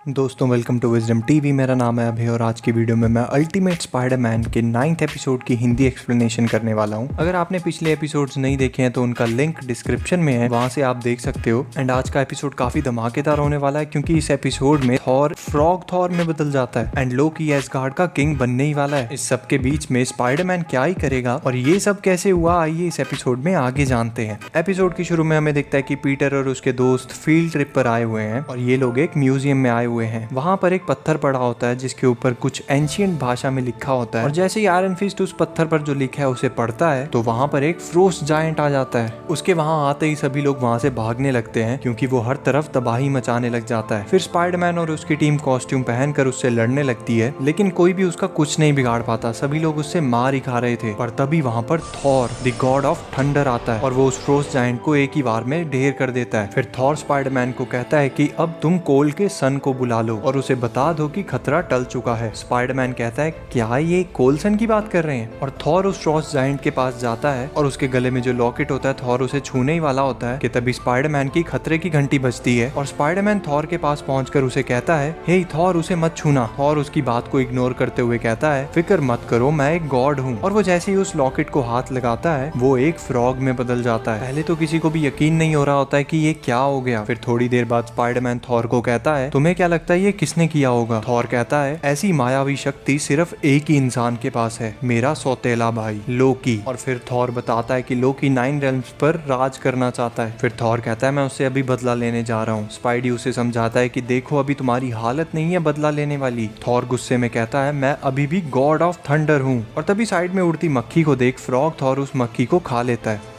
दोस्तों welcome to wisdom TV. मेरा नाम है अभय और आज की वीडियो में मैं अल्टीमेट स्पाइडरमैन के 9th एपिसोड की हिंदी एक्सप्लेनेशन करने वाला हूं। अगर आपने पिछले एपिसोड्स नहीं देखे हैं तो उनका लिंक डिस्क्रिप्शन में है, वहां से आप देख सकते हो। एंड आज का एपिसोड काफी धमाकेदार होने वाला है क्योंकि इस एपिसोड में थॉर फ्रॉग थॉर में बदल जाता है एंड लोकी एसगार्ड का किंग बनने ही वाला है। इस सब के बीच में स्पाइडरमैन क्या ही करेगा और ये सब कैसे हुआ, आइए इस एपिसोड में आगे जानते हैं। एपिसोड की शुरू में हमें दिखता है कि पीटर और उसके दोस्त फील्ड ट्रिप पर आए हुए हैं और ये लोग एक म्यूजियम में आए हुए हैं। वहां पर एक पत्थर पड़ा होता है जिसके ऊपर कुछ एंशिएंट भाषा में लिखा होता है और जैसे ही आयरन फिस्ट उस पत्थर पर जो लिखा है उसे पढ़ता है तो वहां पर एक फ्रोस्ट जायंट आ जाता है। उसके वहां आते ही सभी लोग वहां से भागने लगते हैं क्योंकि वो हर तरफ तबाही मचाने लग जाता है। फिर स्पाइडरमैन और उसकी टीम कॉस्ट्यूम पहनकर उससे लड़ने लगती है लेकिन कोई भी उसका कुछ नहीं बिगाड़ पाता, सभी लोग उससे मार ही खा रहे थे। पर तभी वहां पर Thor the God of thunder आता है और वो उस फ्रोस्ट जायंट को एक ही बार में ढेर कर देता है। फिर थॉर स्पाइडरमैन को कहता है कि अब तुम कोल के सन को बुला लो और उसे बता दो कि खतरा टल चुका है। स्पाइडरमैन कहता है क्या ये कोलसन की बात कर रहे हैं, और थॉर उस फ्रॉस्ट जायंट के पास जाता है और उसके गले में जो लॉकेट होता है थॉर उसे छूने ही वाला होता है कि तभी स्पाइडरमैन की खतरे की घंटी बजती है और स्पाइडरमैन थॉर के पास पहुंचकर उसे कहता है हे थॉर उसे मत छूना। थॉर उसकी बात को इग्नोर करते हुए कहता है फिक्र मत करो, मैं एक गॉड हूँ। और वो जैसे ही उस लॉकेट को हाथ लगाता है वो एक फ्रॉग में बदल जाता है। पहले तो किसी को भी यकीन नहीं हो रहा होता है कि ये क्या हो गया। फिर थोड़ी देर बाद स्पाइडरमैन थॉर को कहता है तुम्हें क्या लगता है ये किसने किया होगा। थॉर कहता है ऐसी मायावी शक्ति सिर्फ एक ही इंसान के पास है, मेरा सौतेला भाई लोकी। और फिर थॉर बताता है कि लोकी 9 रेल्म्स पर राज करना चाहता है। फिर थॉर कहता है मैं उससे अभी बदला लेने जा रहा हूँ। स्पाइडी उसे समझाता है कि देखो अभी तुम्हारी हालत नहीं है बदला लेने वाली। थॉर गुस्से में कहता है मैं अभी भी गॉड ऑफ थंडर हूँ। और तभी साइड में उड़ती मक्खी को देख फ्रॉग थॉर उस मक्खी को खा लेता है।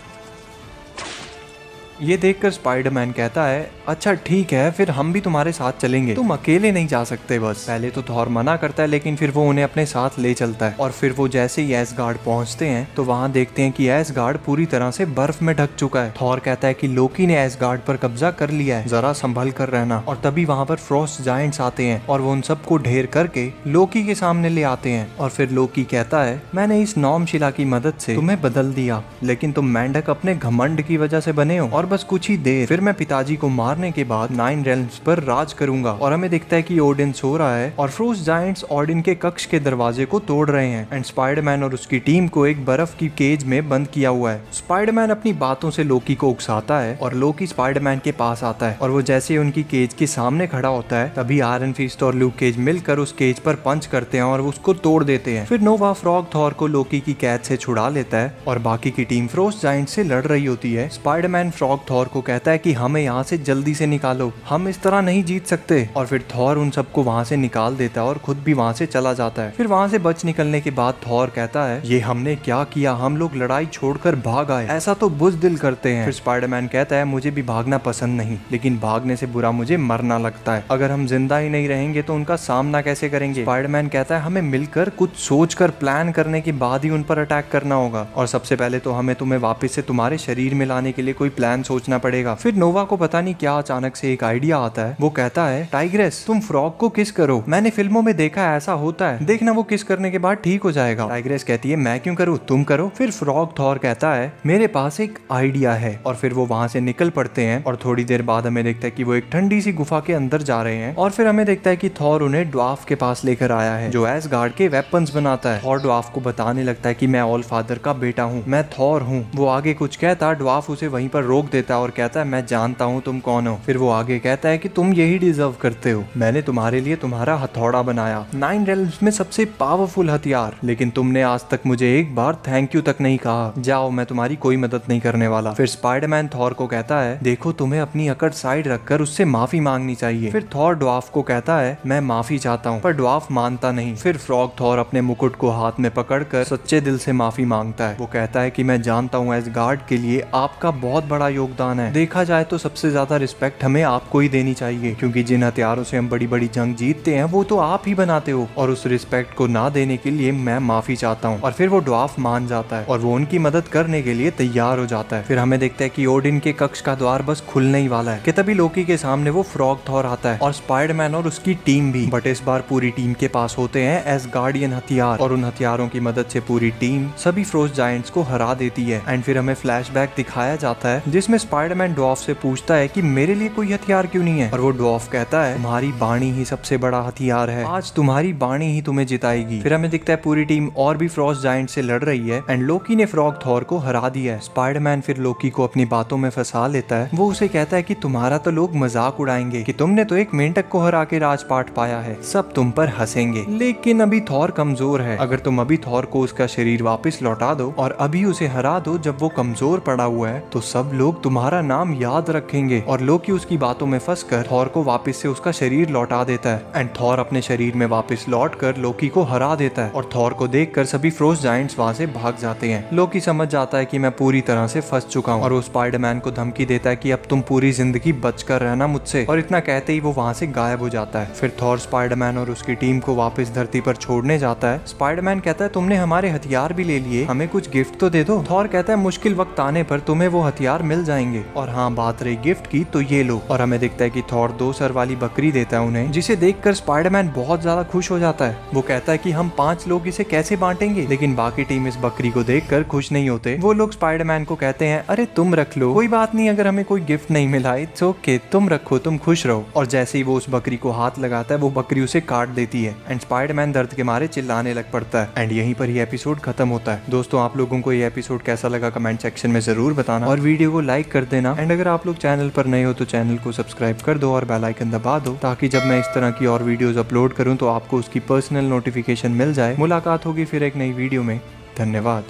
ये देखकर स्पाइडरमैन कहता है अच्छा ठीक है फिर हम भी तुम्हारे साथ चलेंगे, तुम अकेले नहीं जा सकते बस। पहले तो थॉर मना करता है लेकिन फिर वो उन्हें अपने साथ ले चलता है। और फिर वो जैसे ही एसगार्ड पहुंचते हैं तो वहां देखते हैं कि एसगार्ड पूरी तरह से बर्फ में ढक चुका है। थॉर कहता है कि लोकी ने एसगार्ड पर कब्जा कर लिया है, जरा संभल कर रहना। और तभी वहां पर फ्रॉस्ट जायंट्स आते हैं और वो उन सबको ढेर करके लोकी के सामने ले आते हैं। और फिर लोकी कहता है मैंने इस नॉर्म शिला की मदद से तुम्हें बदल दिया लेकिन तुम मेंढक अपने घमंड की वजह से बने हो और बस कुछ ही देर फिर मैं पिताजी को मारने के बाद 9 रेल्म्स पर राज करूंगा। और हमें दिखता है कि ओडिन सो रहा है और फ्रोस्ट जायंट्स ओडिन के कक्ष के दरवाजे को तोड़ रहे हैं एंड स्पाइडरमैन और उसकी टीम को एक बर्फ की केज में बंद किया हुआ है। स्पाइडरमैन अपनी बातों से लोकी को उकसाता है और लोकी स्पाइडरमैन के पास आता है और वो जैसे ही उनकी केज के सामने खड़ा होता है तभी आयरन फिस्ट और ल्यूक केज मिलकर उस केज पर पंच करते हैं और उसको तोड़ देते हैं। फिर नोवा फ्रॉग थॉर को लोकी की कैद से छुड़ा लेता है और बाकी की टीम फ्रोस्ट जायंट से लड़ रही होती है। स्पाइडरमैन फ्रॉग थॉर को कहता है कि हमें यहाँ से जल्दी से निकालो, हम इस तरह नहीं जीत सकते। और फिर थॉर उन सबको वहाँ से निकाल देता है और खुद भी वहाँ से चला जाता है। फिर वहाँ से बच निकलने के बाद थॉर कहता है ये हमने क्या किया, हम लोग लड़ाई छोड़कर भाग आए, ऐसा तो बुज़दिल करते हैं। फिर स्पाइडरमैन कहता है मुझे भी भागना पसंद नहीं लेकिन भागने से बुरा मुझे मरना लगता है, अगर हम जिंदा ही नहीं रहेंगे तो उनका सामना कैसे करेंगे। स्पाइडरमैन कहता है हमें मिलकर कुछ सोचकर प्लान करने के बाद ही उन पर अटैक करना होगा और सबसे पहले तो हमें तुम्हें वापस से तुम्हारे शरीर में लाने के लिए कोई प्लान सोचना पड़ेगा। फिर नोवा को पता नहीं क्या अचानक से एक आइडिया आता है। वो कहता है टाइग्रेस तुम फ्रॉग को किस करो, मैंने फिल्मों में देखा है ऐसा होता है, देखना वो किस करने के बाद ठीक हो जाएगा। टाइग्रेस कहती है मैं क्यों करूँ, तुम करो। फिर फ्रॉग थॉर कहता है मेरे पास एक आइडिया है और फिर वो वहां से निकल पड़ते हैं। और थोड़ी देर बाद हमें देखता है कि वो एक ठंडी सी गुफा के अंदर जा रहे हैं और फिर हमें देखता है कि थॉर उन्हें ड्वार्फ के पास लेकर आया है जो एसगार्ड के वेपन्स बनाता है। थॉर ड्वार्फ को बताने लगता है कि मैं ऑल फादर का बेटा हूँ, मैं थॉर हूँ। वो आगे कुछ कहता, ड्वार्फ उसे वहीं पर रोक देता है और कहता है मैं जानता हूँ तुम कौन हो। फिर वो आगे कहता है कि तुम यही डिजर्व करते हो, मैंने तुम्हारे लिए तुम्हारा हथौड़ा बनाया, 9 रेल्म्स में सबसे पावरफुल हथियार, लेकिन तुमने आज तक मुझे एक बार थैंक यू तक नहीं कहा, जाओ मैं तुम्हारी कोई मदद नहीं करने वाला। फिर स्पाइडरमैन थॉर को कहता है देखो तुम्हें अपनी अकड़ साइड रखकर उससे माफी मांगनी चाहिए। फिर थॉर ड्वार्फ को कहता है मैं माफी चाहता हूँ, पर ड्वार्फ मानता नहीं। फिर फ्रॉग थॉर अपने मुकुट को हाथ में पकड़कर सच्चे दिल से माफी मांगता है। वो कहता है कि मैं जानता हूँ एसगार्ड के लिए आपका बहुत बड़ा योगदान है, देखा जाए तो सबसे ज्यादा रिस्पेक्ट हमें आपको ही देनी चाहिए क्योंकि जिन हथियारों से हम बड़ी बड़ी जंग जीतते हैं वो तो आप ही बनाते हो और उस रिस्पेक्ट को ना देने के लिए मैं माफी चाहता हूँ। और फिर वो ड्वार्फ मान जाता है और वो उनकी मदद करने के लिए तैयार हो जाता है। फिर हमें देखता है कि ओडिन के कक्ष का द्वार बस खुलने ही वाला है कि तभी लोकी के सामने वो फ्रॉग थॉर आता है और स्पाइडरमैन और उसकी टीम भी। बट इस बार पूरी टीम के पास होते हैं एसगार्डियन हथियार और उन हथियारों की मदद से पूरी टीम सभी फ्रोस्ट जायंट्स को हरा देती है। एंड फिर हमें फ्लैशबैक दिखाया जाता है जिसमें में स्पाइडरमैन ड्वार्फ से पूछता है कि मेरे लिए कोई हथियार क्यों नहीं है, और वो ड्वार्फ कहता है तुम्हारी बाणी ही सबसे बड़ा हथियार है, आज तुम्हारी बाणी ही तुम्हें जिताएगी। फिर हमें दिखता है पूरी टीम और भी फ्रॉस्ट जायंट से लड़ रही है एंड लोकी ने फ्रॉग थॉर को हरा दिया है। स्पाइडरमैन फिर लोकी को अपनी बातों में फंसा लेता है। वो उसे कहता है कि तुम्हारा तो लोग मजाक उड़ाएंगे कि तुमने तो एक मेंढक को हरा के राजपाट पाया है, सब तुम पर हंसेंगे, लेकिन अभी थॉर कमजोर है। अगर तुम अभी थॉर को उसका शरीर वापस लौटा दो और अभी उसे हरा दो जब वो कमजोर पड़ा हुआ है, तो सब लोग तुम्हारा नाम याद रखेंगे। और लोकी उसकी बातों में फंसकर थॉर को वापस से उसका शरीर लौटा देता है एंड थॉर अपने शरीर में वापस लौटकर लोकी को हरा देता है। और थॉर को देखकर सभी फ्रोस्ट जायंट्स वहां से भाग जाते हैं। लोकी समझ जाता है कि मैं पूरी तरह से फंस चुका हूँ और वो स्पाइडरमैन को धमकी देता है कि अब तुम पूरी जिंदगी बचकर रहना मुझसे, और इतना कहते ही वो वहां से गायब हो जाता है। फिर थॉर स्पाइडरमैन और उसकी टीम को वापस धरती पर छोड़ने जाता है। स्पाइडरमैन कहता है तुमने हमारे हथियार भी ले लिए, हमें कुछ गिफ्ट तो दे दो। थॉर कहता है मुश्किल वक्त आने पर तुम्हें वो हथियार मिल जाएंगे, और हाँ बात रही गिफ्ट की तो ये लो। और हमें दिखता है कि थॉर 2 सर वाली बकरी देता है उन्हें, जिसे देखकर स्पाइडरमैन बहुत ज्यादा खुश हो जाता है। वो कहता है कि हम 5 लोग इसे कैसे बांटेंगे, लेकिन बाकी टीम इस बकरी को देखकर खुश नहीं होते। वो लोग स्पाइडरमैन को कहते हैं अरे तुम रख लो, कोई बात नहीं, अगर हमें कोई गिफ्ट नहीं मिला इट्स ओके, तुम रखो, तुम खुश रहो। और जैसे ही वो उस बकरी को हाथ लगाता है वो बकरी उसे काट देती है एंड स्पाइडरमैन दर्द के मारे चिल्लाने लग पड़ता है एंड यहीं पर ये एपिसोड खत्म होता है। दोस्तों आप लोगों को ये एपिसोड कैसा लगा कमेंट सेक्शन में जरूर बताना और वीडियो को लाइक कर देना एंड अगर आप लोग चैनल पर नए हो तो चैनल को सब्सक्राइब कर दो और बेल आइकन दबा दो, ताकि जब मैं इस तरह की और वीडियोस अपलोड करूं तो आपको उसकी पर्सनल नोटिफिकेशन मिल जाए। मुलाकात होगी फिर एक नई वीडियो में। धन्यवाद।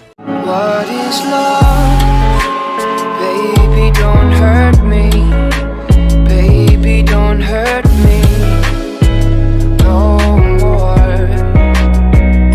What is love? Baby, don't hurt me.